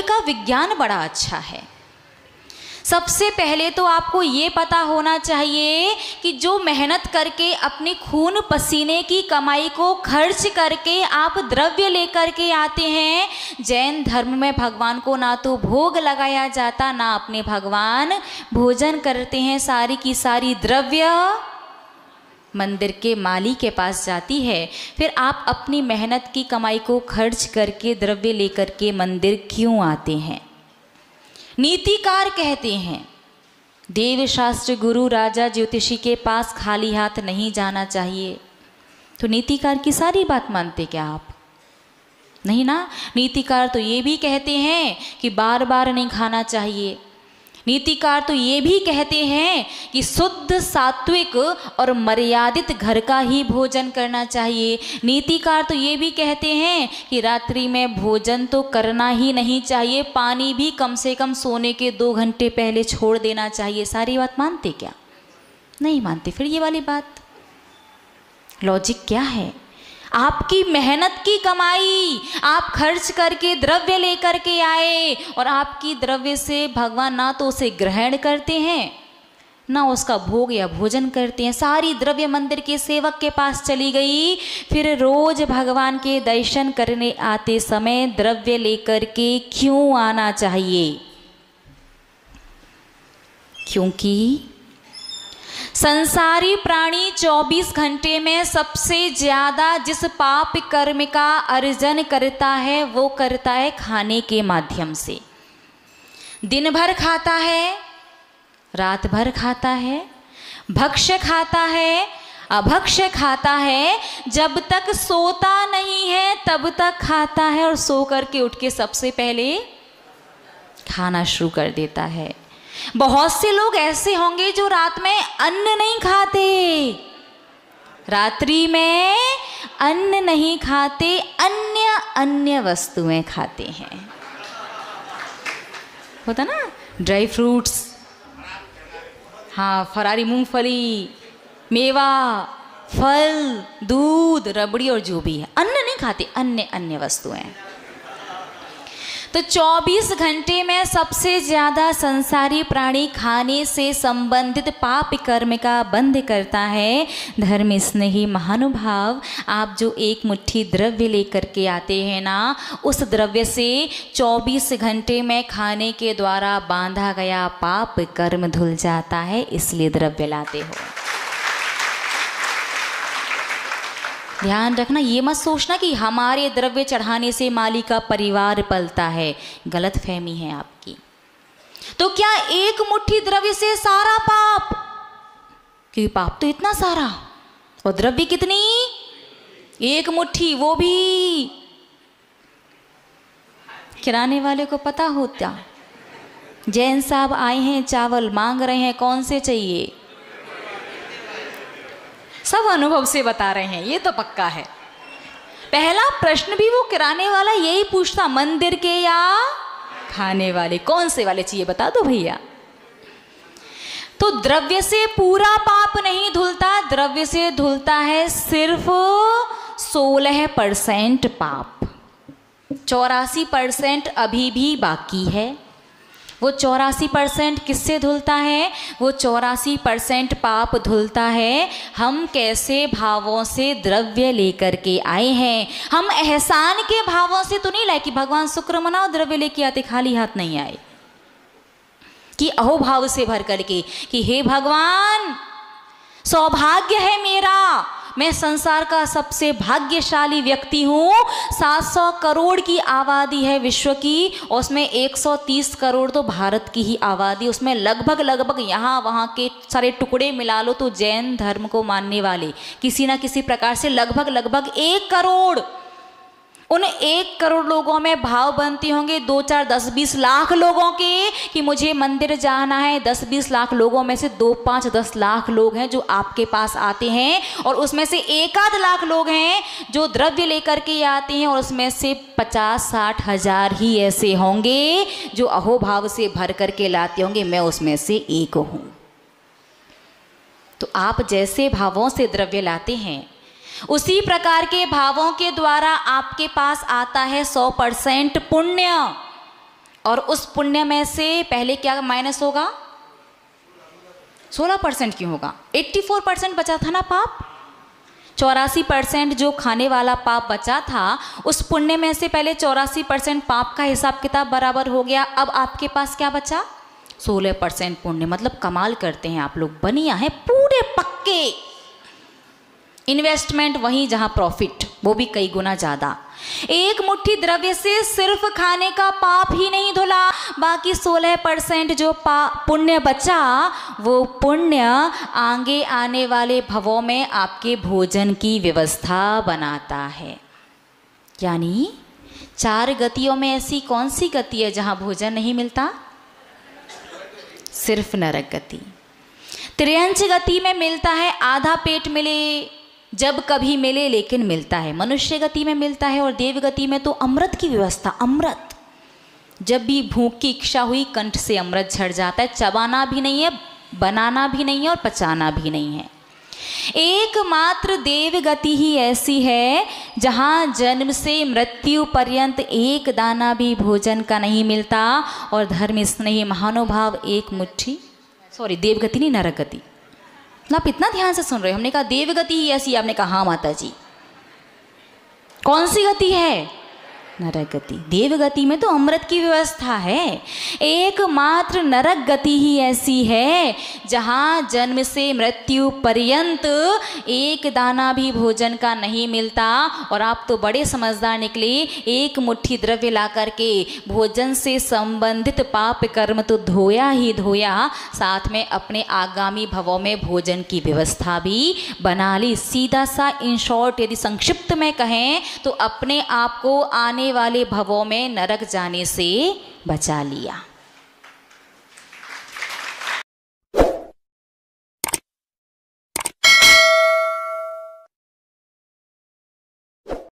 का विज्ञान बड़ा अच्छा है। सबसे पहले तो आपको ये पता होना चाहिए कि जो मेहनत करके अपने खून पसीने की कमाई को खर्च करके आप द्रव्य लेकर के आते हैं, जैन धर्म में भगवान को ना तो भोग लगाया जाता, ना अपने भगवान भोजन करते हैं। सारी की सारी द्रव्य मंदिर के माली के पास जाती है। फिर आप अपनी मेहनत की कमाई को खर्च करके द्रव्य लेकर के मंदिर क्यों आते हैं? नीतिकार कहते हैं देवशास्त्र गुरु राजा ज्योतिषी के पास खाली हाथ नहीं जाना चाहिए। तो नीतिकार की सारी बात मानते क्या आप? नहीं ना। नीतिकार तो ये भी कहते हैं कि बार बार नहीं खाना चाहिए। नीतिकार तो ये भी कहते हैं कि शुद्ध सात्विक और मर्यादित घर का ही भोजन करना चाहिए। नीतिकार तो ये भी कहते हैं कि रात्रि में भोजन तो करना ही नहीं चाहिए, पानी भी कम से कम सोने के 2 घंटे पहले छोड़ देना चाहिए। सारी बात मानते क्या? नहीं मानते। फिर ये वाली बात, लॉजिक क्या है? आपकी मेहनत की कमाई आप खर्च करके द्रव्य लेकर के आए और आपकी द्रव्य से भगवान ना तो उसे ग्रहण करते हैं ना उसका भोग या भोजन करते हैं। सारी द्रव्य मंदिर के सेवक के पास चली गई। फिर रोज भगवान के दर्शन करने आते समय द्रव्य लेकर के क्यों आना चाहिए? क्योंकि संसारी प्राणी 24 घंटे में सबसे ज़्यादा जिस पाप कर्म का अर्जन करता है वो करता है खाने के माध्यम से। दिन भर खाता है, रात भर खाता है, भक्ष्य खाता है, अभक्ष्य खाता है, जब तक सोता नहीं है तब तक खाता है और सो करके उठ के सबसे पहले खाना शुरू कर देता है। बहुत से लोग ऐसे होंगे जो रात में अन्न नहीं खाते, रात्रि में अन्न नहीं खाते, अन्य वस्तुएं खाते हैं। होता ना, ड्राई फ्रूट्स, हाँ, फरारी मूंगफली, मेवा, फल, दूध, रबड़ी और जो भी है, अन्न नहीं खाते, अन्य वस्तुएं। तो 24 घंटे में सबसे ज़्यादा संसारी प्राणी खाने से संबंधित पाप कर्म का बंध करता है। धर्म स्नेही महानुभाव, आप जो एक मुट्ठी द्रव्य लेकर के आते हैं ना, उस द्रव्य से 24 घंटे में खाने के द्वारा बांधा गया पाप कर्म धुल जाता है, इसलिए द्रव्य लाते हो। ध्यान रखना, ये मत सोचना कि हमारे द्रव्य चढ़ाने से माली का परिवार पलता है, गलत फहमी है आपकी। तो क्या एक मुट्ठी द्रव्य से सारा पाप? क्योंकि पाप तो इतना सारा और द्रव्य कितनी? एक मुट्ठी, वो भी किराने वाले को पता होता। जैन साहब आए हैं, चावल मांग रहे हैं, कौन से चाहिए? सब अनुभव से बता रहे हैं, ये तो पक्का है। पहला प्रश्न भी वो किराने वाला यही पूछता, मंदिर के या खाने वाले, कौन से वाले चाहिए बता दो भैया। तो द्रव्य से पूरा पाप नहीं धुलता, द्रव्य से धुलता है सिर्फ 16% पाप। 84% अभी भी बाकी है। वो 84% किससे धुलता है? वो 84% पाप धुलता है हम कैसे भावों से द्रव्य लेकर के आए हैं। हम एहसान के भावों से तो नहीं लाए कि भगवान शुक्र मनाओ, द्रव्य लेके आते, खाली हाथ नहीं आए। कि अहोभाव से भर करके कि हे भगवान, सौभाग्य है मेरा, मैं संसार का सबसे भाग्यशाली व्यक्ति हूँ। 700 करोड़ की आबादी है विश्व की, और उसमें 130 करोड़ तो भारत की ही आबादी, उसमें लगभग यहाँ वहाँ के सारे टुकड़े मिला लो तो जैन धर्म को मानने वाले किसी ना किसी प्रकार से लगभग 1 करोड़। उन 1 करोड़ लोगों में भाव बनते होंगे 2, 4, 10, 20 लाख लोगों के कि मुझे मंदिर जाना है। 10-20 लाख लोगों में से 2, 5, 10 लाख लोग हैं जो आपके पास आते हैं, और उसमें से 1-8 लाख लोग हैं जो द्रव्य लेकर के आते हैं, और उसमें से 50-60 हजार ही ऐसे होंगे जो अहोभाव से भर करके लाते होंगे। मैं उसमें से एक हूँ। तो आप जैसे भावों से द्रव्य लाते हैं, उसी प्रकार के भावों के द्वारा आपके पास आता है 100% पुण्य, और उस पुण्य में से पहले क्या माइनस होगा? 16% क्यों होगा? 84% बचा था ना पाप। 84% जो खाने वाला पाप बचा था, उस पुण्य में से पहले 84% पाप का हिसाब किताब बराबर हो गया। अब आपके पास क्या बचा? 16% पुण्य। मतलब कमाल करते हैं आप लोग, बनिया है पूरे पक्के। इन्वेस्टमेंट वहीं जहां प्रॉफिट, वो भी कई गुना ज़्यादा। एक मुट्ठी द्रव्य से सिर्फ खाने का पाप ही नहीं धुला, बाकी 16% जो पुण्य बचा, वो पुण्य आगे आने वाले भवों में आपके भोजन की व्यवस्था बनाता है। यानी 4 गतियों में ऐसी कौन सी गति है जहां भोजन नहीं मिलता? सिर्फ नरक गति। त्रियंच गति में मिलता है, आधा पेट मिले जब कभी मिले, लेकिन मिलता है। मनुष्य गति में मिलता है, और देव गति में तो अमृत की व्यवस्था। अमृत जब भी भूख की इच्छा हुई, कंठ से अमृत झड़ जाता है। चबाना भी नहीं है, बनाना भी नहीं है, और पचाना भी नहीं है। एकमात्र देव गति ही ऐसी है जहाँ जन्म से मृत्यु पर्यंत एक दाना भी भोजन का नहीं मिलता, और धर्म स्नेही महानुभाव एक मुट्ठी, सॉरी देव गति नहीं, नरक गति। आप इतना ध्यान से सुन रहे हो। हमने कहा देव गति ही ऐसी, आपने कहा हाँ माता जी। कौन सी गति है? नरक गति। देव गति में तो अमृत की व्यवस्था है। एकमात्र नरक गति ही ऐसी है जहाँ जन्म से मृत्यु पर्यंत एक दाना भी भोजन का नहीं मिलता। और आप तो बड़े समझदार निकले, एक मुट्ठी द्रव्य ला करके भोजन से संबंधित पाप कर्म तो धोया ही धोया, साथ में अपने आगामी भवों में भोजन की व्यवस्था भी बना ली। सीधा सा इन शॉर्ट यदि संक्षिप्त में कहें तो अपने आप को आने वाले भवों में नरक जाने से बचा लिया।